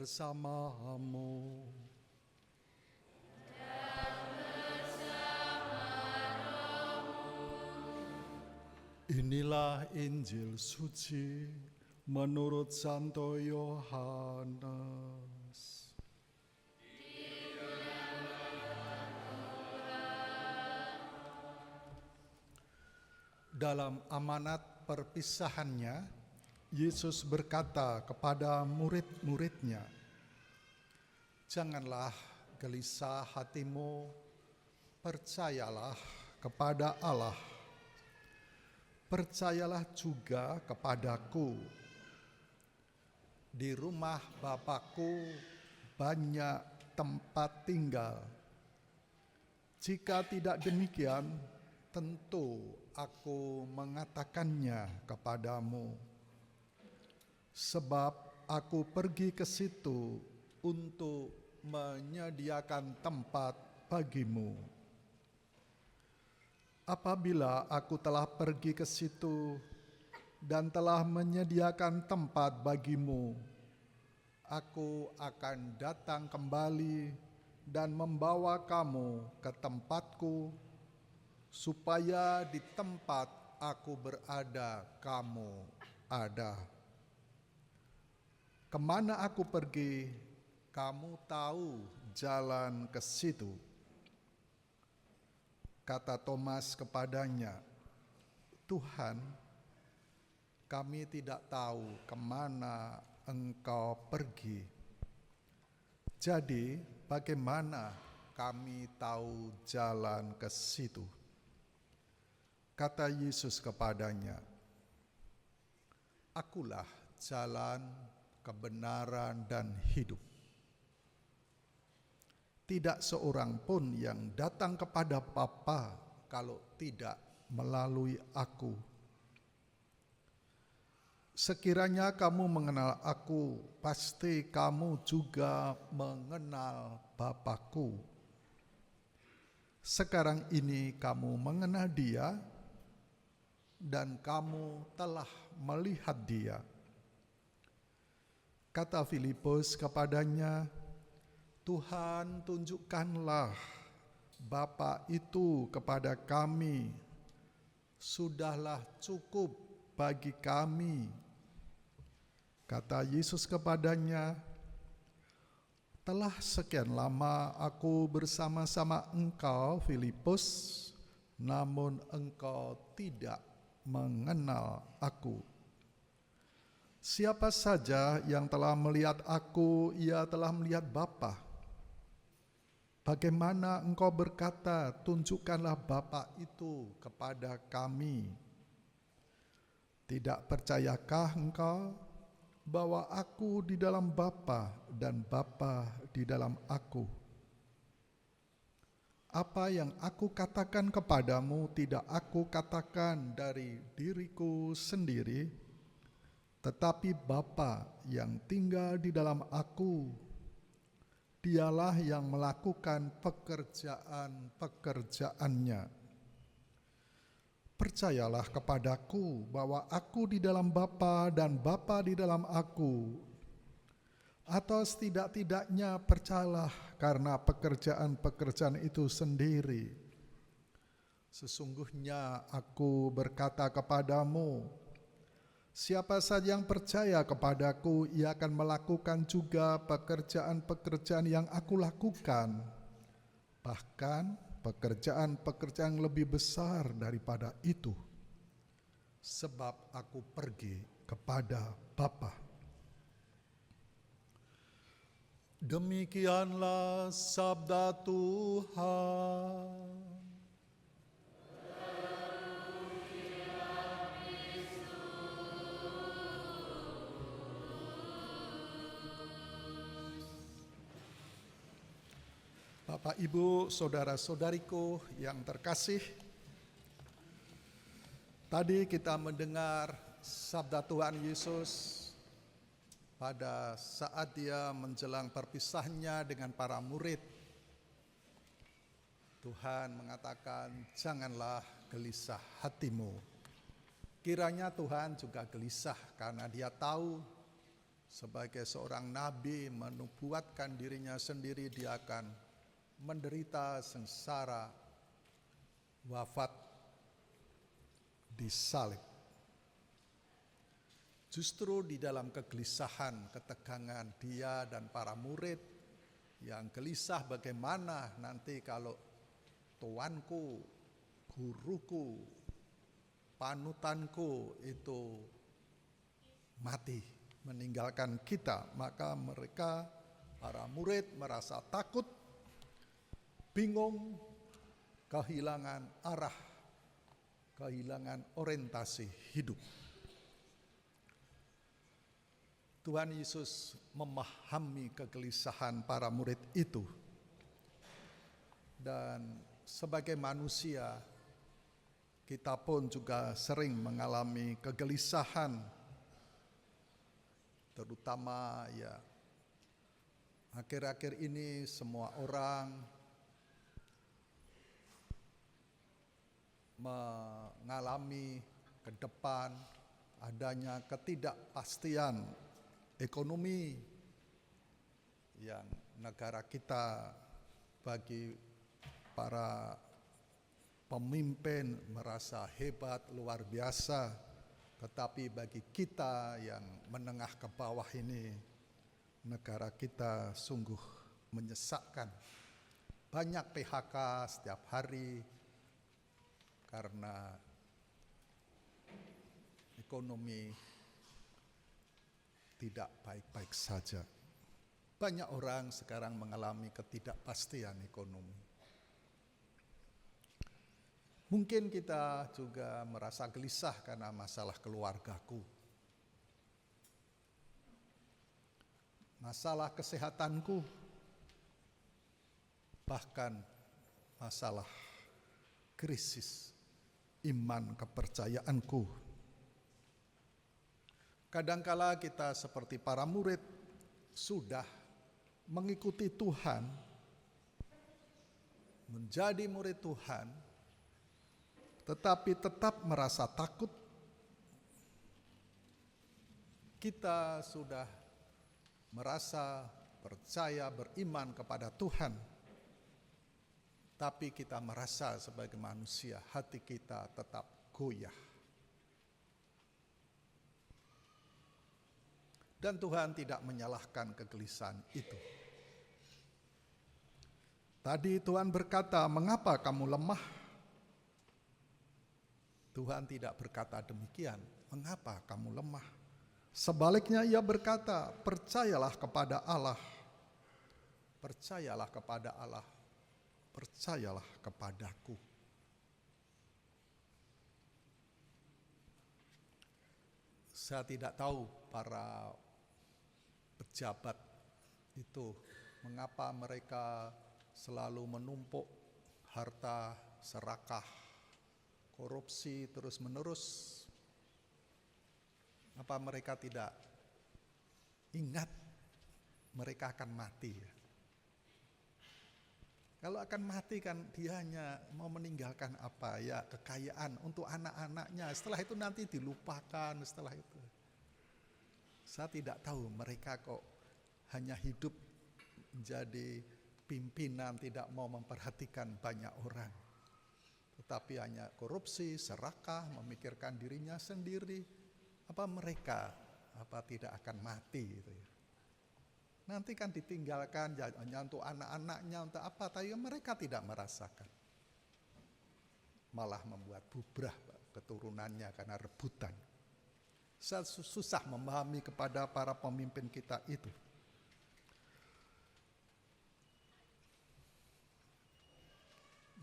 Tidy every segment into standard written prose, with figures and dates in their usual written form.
bersamamu. Inilah Injil suci menurut Santo Yohanes. Dalam amanat perpisahannya, Yesus berkata kepada murid-muridnya, "Janganlah gelisah hatimu, percayalah kepada Allah. Percayalah juga kepadaku. Di rumah Bapakku banyak tempat tinggal. Jika tidak demikian, tentu aku mengatakannya kepadamu. Sebab aku pergi ke situ untuk menyediakan tempat bagimu. Apabila aku telah pergi ke situ dan telah menyediakan tempat bagimu, aku akan datang kembali dan membawa kamu ke tempatku, supaya di tempat aku berada, kamu ada. Kemana aku pergi, kamu tahu jalan ke situ." Kata Thomas kepadanya, "Tuhan, kami tidak tahu kemana Engkau pergi. Jadi bagaimana kami tahu jalan ke situ?" Kata Yesus kepadanya, "Akulah jalan, kebenaran, dan hidup. Tidak seorang pun yang datang kepada Bapa kalau tidak melalui aku. Sekiranya kamu mengenal aku, pasti kamu juga mengenal Bapa-Ku. Sekarang ini kamu mengenal Dia, dan kamu telah melihat Dia." Kata Filipus kepadanya, "Tuhan, tunjukkanlah Bapa itu kepada kami. Sudahlah cukup bagi kami." Kata Yesus kepadanya, "Telah sekian lama aku bersama-sama engkau, Filipus, namun engkau tidak mengenal aku. Siapa saja yang telah melihat aku, ia telah melihat Bapa. Bagaimana engkau berkata, 'Tunjukkanlah Bapa itu kepada kami'? Tidak percayakah engkau bahwa aku di dalam Bapa dan Bapa di dalam aku? Apa yang aku katakan kepadamu tidak aku katakan dari diriku sendiri, tetapi Bapa yang tinggal di dalam aku, Dialah yang melakukan pekerjaan-pekerjaannya. Percayalah kepadaku bahwa aku di dalam Bapa dan Bapa di dalam aku. Atau setidak-tidaknya percayalah karena pekerjaan-pekerjaan itu sendiri. Sesungguhnya aku berkata kepadamu, siapa saja yang percaya kepadaku, ia akan melakukan juga pekerjaan-pekerjaan yang aku lakukan. Bahkan pekerjaan-pekerjaan lebih besar daripada itu. Sebab aku pergi kepada Bapa." Demikianlah sabda Tuhan. Bapak, Ibu, saudara-saudariku yang terkasih, tadi kita mendengar sabda Tuhan Yesus pada saat Dia menjelang perpisahannya dengan para murid. Tuhan mengatakan, "Janganlah gelisah hatimu." Kiranya Tuhan juga gelisah karena Dia tahu sebagai seorang nabi menubuatkan dirinya sendiri dia akan menderita sengsara, wafat disalib. Justru di dalam kegelisahan, ketegangan dia dan para murid yang gelisah bagaimana nanti kalau tuanku, guruku, panutanku itu mati, meninggalkan kita, maka mereka, para murid merasa takut, bingung, kehilangan arah, kehilangan orientasi hidup. Tuhan Yesus memahami kegelisahan para murid itu. Dan sebagai manusia, kita pun juga sering mengalami kegelisahan, terutama ya akhir-akhir ini semua orang mengalami ke depan adanya ketidakpastian ekonomi yang negara kita bagi para pemimpin merasa hebat, luar biasa. Tetapi bagi kita yang menengah ke bawah ini, negara kita sungguh menyesakkan. Banyak PHK setiap hari karena ekonomi tidak baik-baik saja. Banyak orang sekarang mengalami ketidakpastian ekonomi. Mungkin kita juga merasa gelisah karena masalah keluargaku. Masalah kesehatanku. Bahkan masalah krisis iman kepercayaanku. Kadangkala kita seperti para murid sudah mengikuti Tuhan, menjadi murid Tuhan, tetapi tetap merasa takut. Kita sudah merasa percaya, beriman kepada Tuhan, tapi kita merasa sebagai manusia hati kita tetap goyah. Dan Tuhan tidak menyalahkan kegelisahan itu. Tadi Tuhan berkata, "Mengapa kamu lemah?" Tuhan tidak berkata demikian, "Mengapa kamu lemah?" Sebaliknya ia berkata, "Percayalah kepada Allah. Percayalah kepada Allah. Percayalah kepadaku." Saya tidak tahu para pejabat itu mengapa mereka selalu menumpuk harta, serakah, korupsi terus-menerus. Apa mereka tidak ingat mereka akan mati? Kalau akan mati kan dia hanya mau meninggalkan apa ya, kekayaan untuk anak-anaknya. Setelah itu nanti dilupakan setelah itu. Saya tidak tahu mereka kok hanya hidup menjadi pimpinan, tidak mau memperhatikan banyak orang. Tetapi hanya korupsi, serakah, memikirkan dirinya sendiri. Apa mereka tidak akan mati gitu ya. Nanti kan ditinggalkan hanya untuk anak-anaknya, untuk apa, tapi mereka tidak merasakan. Malah membuat bubrah keturunannya karena rebutan. Saya susah memahami kepada para pemimpin kita itu.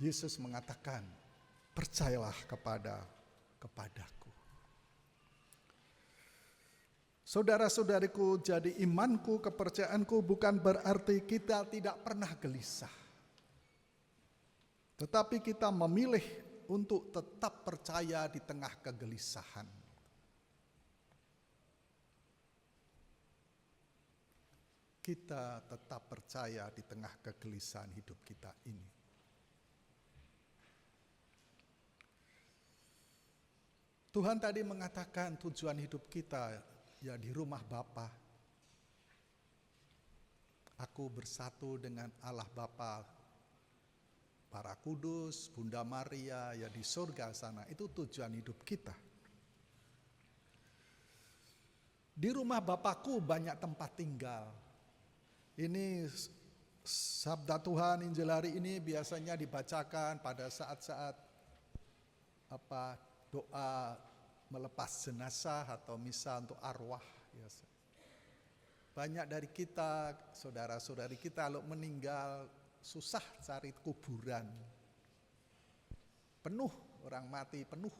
Yesus mengatakan, "Percayalah kepadaku." Saudara-saudariku, jadi imanku, kepercayaanku bukan berarti kita tidak pernah gelisah. Tetapi kita memilih untuk tetap percaya di tengah kegelisahan. Kita tetap percaya di tengah kegelisahan hidup kita ini. Tuhan tadi mengatakan tujuan hidup kita ya di rumah Bapa. aku bersatu dengan Allah Bapa, para kudus, Bunda Maria ya di surga sana. Itu tujuan hidup kita. Di rumah Bapakku banyak tempat tinggal. Ini sabda Tuhan Injil hari ini biasanya dibacakan pada saat-saat doa melepas jenazah atau misa untuk arwah. Banyak dari kita, saudara-saudari kita kalau meninggal susah cari kuburan. Penuh, orang mati penuh.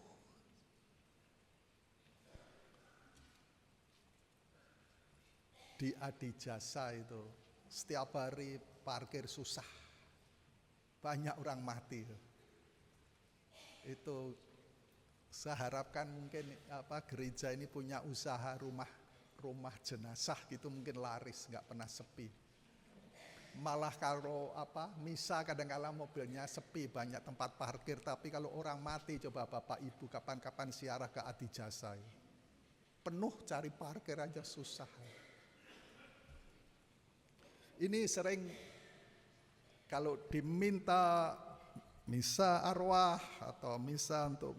Di Adijasa itu setiap hari parkir susah. Banyak orang mati. Itu saya harapkan mungkin gereja ini punya usaha rumah jenazah gitu, mungkin laris, nggak pernah sepi. Malah kalau misa kadang-kala mobilnya sepi, banyak tempat parkir, tapi kalau orang mati coba Bapak Ibu kapan-kapan ziarah ke Adijasa. Penuh, cari parkir aja susah. Ini sering kalau diminta misa arwah atau misa untuk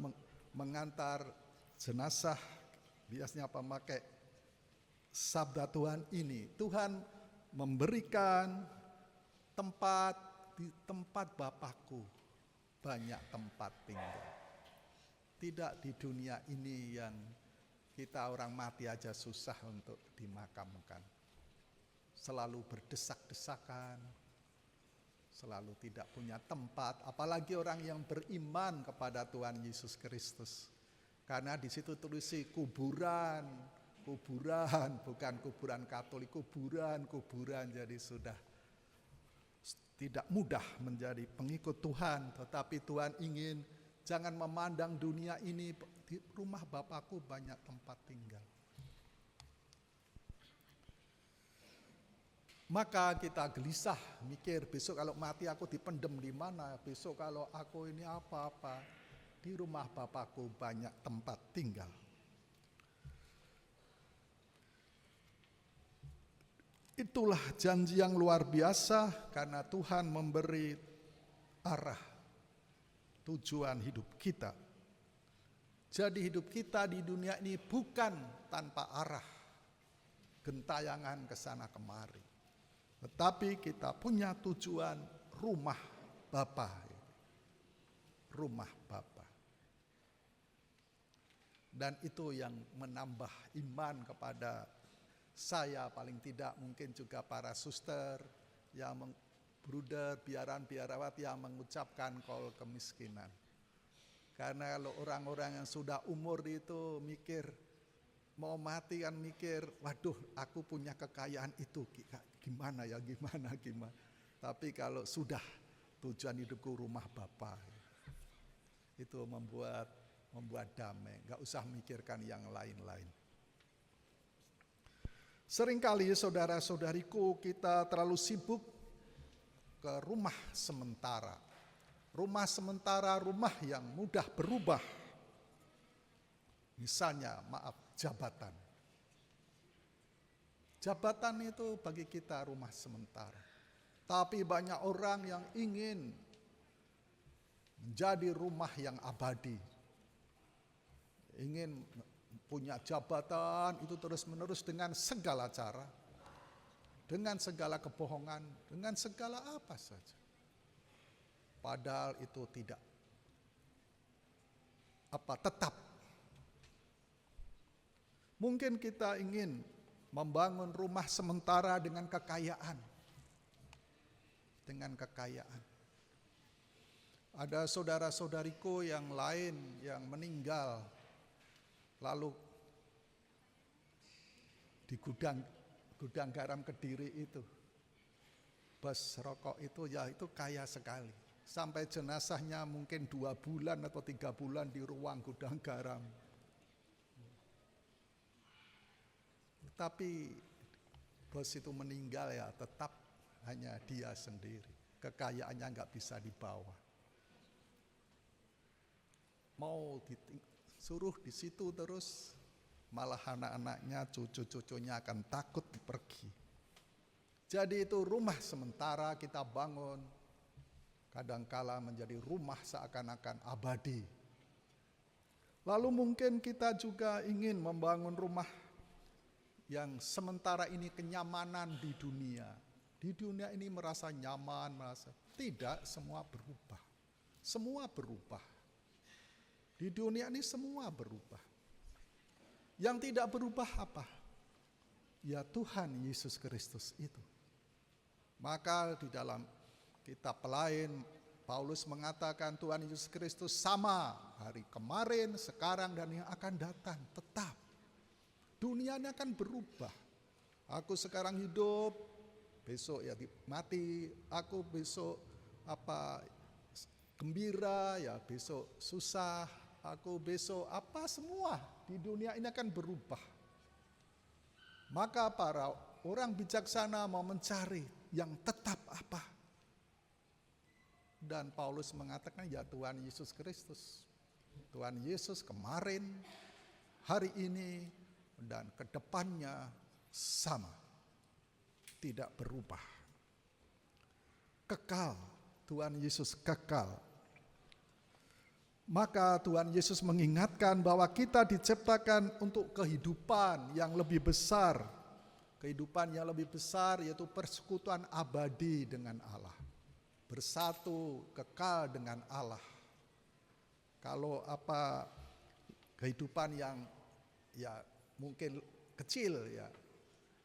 mengantar jenazah, biasanya pakai sabda Tuhan ini. Tuhan memberikan tempat, di tempat Bapakku banyak tempat tinggal. Tidak di dunia ini yang kita orang mati aja susah untuk dimakamkan. Selalu berdesak-desakan, selalu tidak punya tempat, apalagi orang yang beriman kepada Tuhan Yesus Kristus. Karena di situ tulis kuburan, bukan kuburan Katolik, kuburan, jadi sudah tidak mudah menjadi pengikut Tuhan. Tetapi Tuhan ingin jangan memandang dunia ini, di rumah Bapakku banyak tempat tinggal. Maka kita gelisah mikir, besok kalau mati aku dipendem di mana, besok kalau aku ini apa-apa. Di rumah Bapakku banyak tempat tinggal. Itulah janji yang luar biasa karena Tuhan memberi arah tujuan hidup kita. Jadi hidup kita di dunia ini bukan tanpa arah, gentayangan ke sana kemari. Tetapi kita punya tujuan rumah Bapa. Rumah Bapa. Dan itu yang menambah iman kepada saya, paling tidak mungkin juga para suster, yang bruder, biarawat yang mengucapkan kol kemiskinan. Karena kalau orang-orang yang sudah umur itu mikir, mau mati kan mikir, waduh aku punya kekayaan itu, gimana. Tapi kalau sudah tujuan hidupku rumah Bapa, itu membuat damai, gak usah mikirkan yang lain-lain. Seringkali saudara-saudariku kita terlalu sibuk ke rumah sementara. Rumah sementara, rumah yang mudah berubah. Misalnya, jabatan. Jabatan itu bagi kita rumah sementara. Tapi banyak orang yang ingin menjadi rumah yang abadi. Ingin punya jabatan itu terus-menerus dengan segala cara. Dengan segala kebohongan, dengan segala apa saja. Padahal itu tidak tetap. Mungkin kita ingin membangun rumah sementara dengan kekayaan. Ada saudara-saudariku yang lain yang meninggal, lalu di gudang garam Kediri itu, bos rokok itu kaya sekali. Sampai jenazahnya mungkin 2 bulan atau 3 bulan di ruang gudang garam. Tapi bos itu meninggal ya tetap hanya dia sendiri. Kekayaannya nggak bisa dibawa. Mau disuruh di situ terus, malah anak-anaknya, cucu-cucunya akan takut pergi. Jadi itu rumah sementara kita bangun, kadangkala menjadi rumah seakan-akan abadi. Lalu mungkin kita juga ingin membangun rumah yang sementara ini kenyamanan di dunia. Di dunia ini merasa nyaman, tidak, semua berubah. Semua berubah. Di dunia ini semua berubah. Yang tidak berubah apa? Ya Tuhan Yesus Kristus itu. Maka di dalam kitab lain Paulus mengatakan Tuhan Yesus Kristus sama hari kemarin, sekarang, dan yang akan datang tetap. Dunia ini akan berubah. Aku sekarang hidup, besok ya mati. Aku besok gembira, ya besok susah. Aku besok semua di dunia ini akan berubah. Maka para orang bijaksana mau mencari yang tetap apa? Dan Paulus mengatakan ya Tuhan Yesus Kristus. Tuhan Yesus kemarin, hari ini, dan kedepannya sama. Tidak berubah. Kekal, Tuhan Yesus kekal. Maka Tuhan Yesus mengingatkan bahwa kita diciptakan untuk kehidupan yang lebih besar. Kehidupan yang lebih besar yaitu persekutuan abadi dengan Allah. Bersatu kekal dengan Allah. Kalau kehidupan yang ya mungkin kecil ya.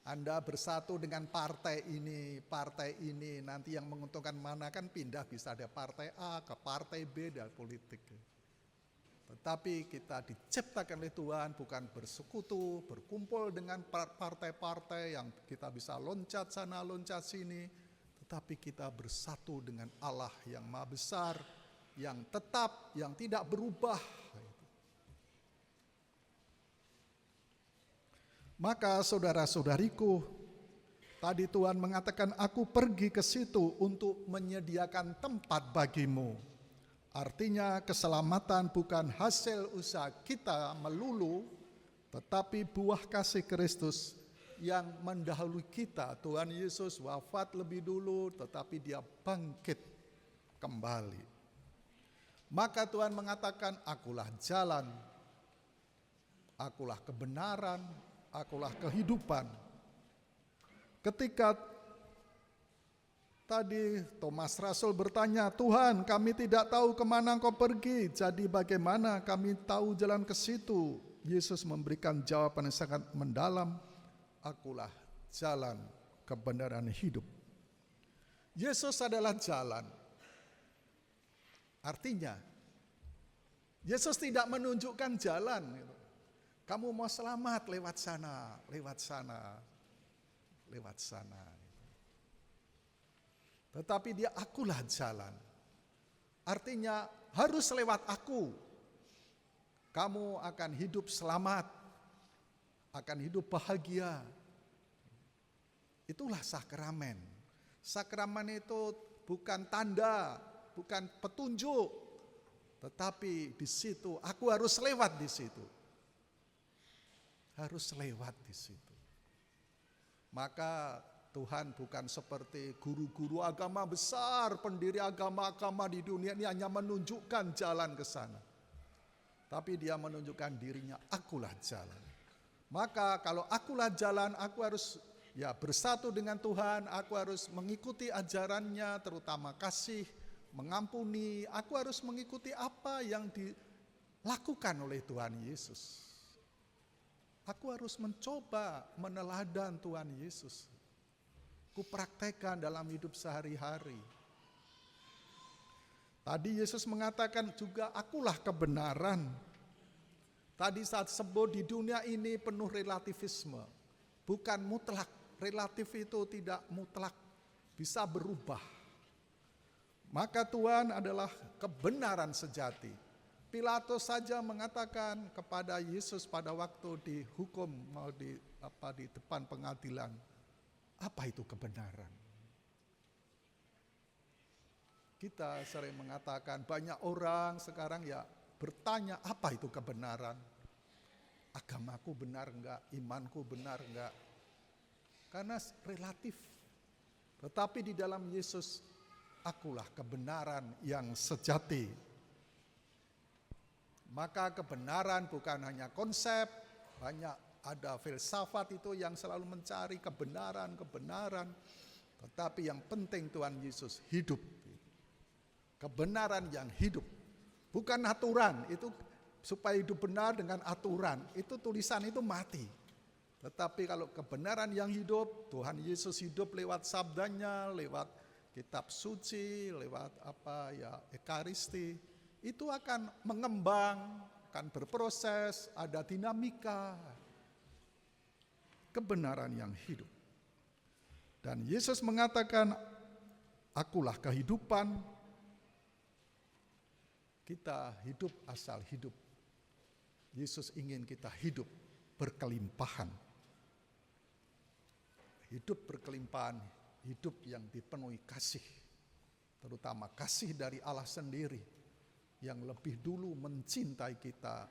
Anda bersatu dengan partai ini nanti yang menguntungkan mana kan pindah, bisa ada partai A ke partai B dan politik. Tetapi kita diciptakan oleh Tuhan bukan bersekutu, berkumpul dengan partai-partai yang kita bisa loncat sana, loncat sini. Tetapi kita bersatu dengan Allah yang Maha Besar, yang tetap, yang tidak berubah. Maka saudara-saudariku, tadi Tuhan mengatakan aku pergi ke situ untuk menyediakan tempat bagimu. Artinya keselamatan bukan hasil usaha kita melulu, tetapi buah kasih Kristus yang mendahului kita. Tuhan Yesus wafat lebih dulu, tetapi dia bangkit kembali. Maka Tuhan mengatakan, akulah jalan, akulah kebenaran, akulah kehidupan. Ketika tadi Thomas Rasul bertanya, Tuhan kami tidak tahu kemana Engkau pergi, jadi bagaimana kami tahu jalan ke situ? Yesus memberikan jawaban yang sangat mendalam, akulah jalan, kebenaran, hidup. Yesus adalah jalan. Artinya, Yesus tidak menunjukkan jalan. Kamu mau selamat lewat sana, lewat sana, lewat sana. Tetapi dia akulah jalan. Artinya harus lewat aku. Kamu akan hidup selamat. Akan hidup bahagia. Itulah sakramen. Sakramen itu bukan tanda, bukan petunjuk. Tetapi di situ aku harus lewat di situ. Harus lewat di situ. Maka Tuhan bukan seperti guru-guru agama besar, pendiri agama-agama di dunia ini hanya menunjukkan jalan ke sana. Tapi dia menunjukkan dirinya, akulah jalan. Maka kalau akulah jalan, aku harus bersatu dengan Tuhan, aku harus mengikuti ajarannya, terutama kasih, mengampuni. Aku harus mengikuti apa yang dilakukan oleh Tuhan Yesus. Aku harus mencoba meneladan Tuhan Yesus. Kupraktekkan dalam hidup sehari-hari. Tadi Yesus mengatakan juga akulah kebenaran. Tadi saat sebut di dunia ini penuh relativisme. Bukan mutlak. Relatif itu tidak mutlak. Bisa berubah. Maka Tuhan adalah kebenaran sejati. Pilatus saja mengatakan kepada Yesus pada waktu dihukum di depan pengadilan. Apa itu kebenaran? Kita sering mengatakan banyak orang sekarang bertanya apa itu kebenaran? Agamaku benar enggak? Imanku benar enggak? Karena relatif. Tetapi di dalam Yesus, akulah kebenaran yang sejati. Maka kebenaran bukan hanya konsep, banyak ada filsafat itu yang selalu mencari kebenaran. Tetapi yang penting Tuhan Yesus hidup. Kebenaran yang hidup. Bukan aturan, itu supaya hidup benar dengan aturan. Itu tulisan itu mati. Tetapi kalau kebenaran yang hidup, Tuhan Yesus hidup lewat sabdanya, lewat kitab suci, lewat Ekaristi, itu akan mengembang, akan berproses, ada dinamika. Kebenaran yang hidup. Dan Yesus mengatakan, akulah kehidupan. Kita hidup asal hidup. Yesus ingin kita hidup berkelimpahan. Hidup berkelimpahan, hidup yang dipenuhi kasih. Terutama kasih dari Allah sendiri yang lebih dulu mencintai kita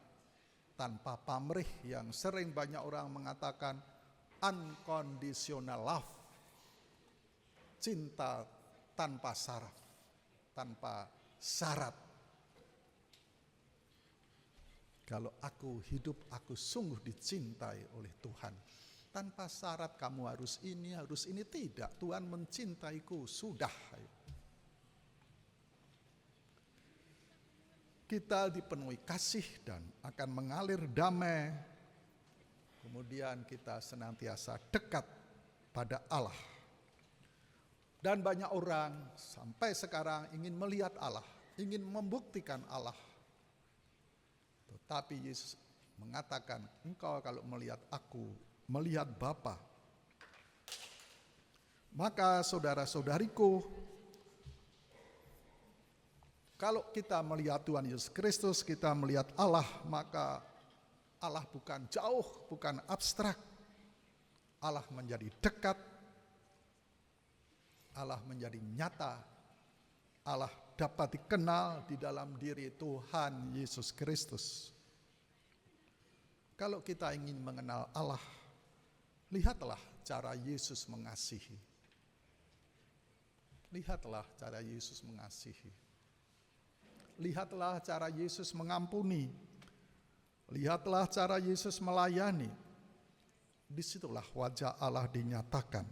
tanpa pamrih, yang sering banyak orang mengatakan unconditional love. Cinta tanpa syarat. Kalau aku hidup, aku sungguh dicintai oleh Tuhan. Tanpa syarat kamu harus ini, tidak. Tuhan mencintaiku, sudah. Kita dipenuhi kasih dan akan mengalir damai. Kemudian kita senantiasa dekat pada Allah. Dan banyak orang sampai sekarang ingin melihat Allah, ingin membuktikan Allah. Tetapi Yesus mengatakan, engkau kalau melihat aku, melihat Bapa. Maka saudara-saudariku, kalau kita melihat Tuhan Yesus Kristus, kita melihat Allah, maka Allah bukan jauh, bukan abstrak. Allah menjadi dekat, Allah menjadi nyata, Allah dapat dikenal di dalam diri Tuhan Yesus Kristus. Kalau kita ingin mengenal Allah, lihatlah cara Yesus mengasihi. Lihatlah cara Yesus mengasihi. Lihatlah cara Yesus mengampuni. Lihatlah cara Yesus melayani. Disitulah wajah Allah dinyatakan.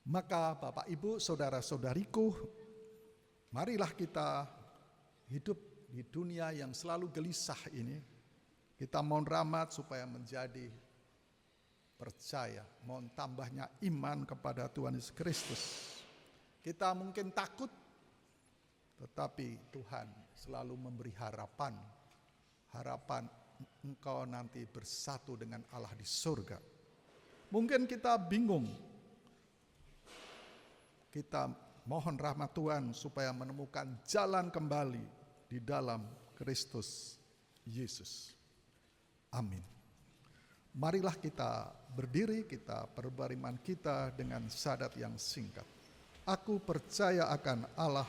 Maka Bapak Ibu, saudara-saudariku, marilah kita hidup di dunia yang selalu gelisah ini. Kita mohon rahmat supaya menjadi percaya, mohon tambahnya iman kepada Tuhan Yesus Kristus. Kita mungkin takut, tetapi Tuhan selalu memberi harapan. Harapan engkau nanti bersatu dengan Allah di surga. Mungkin kita bingung. Kita mohon rahmat Tuhan supaya menemukan jalan kembali di dalam Kristus Yesus. Amin. Marilah kita berdiri, kita perbariman kita dengan syahadat yang singkat. Aku percaya akan Allah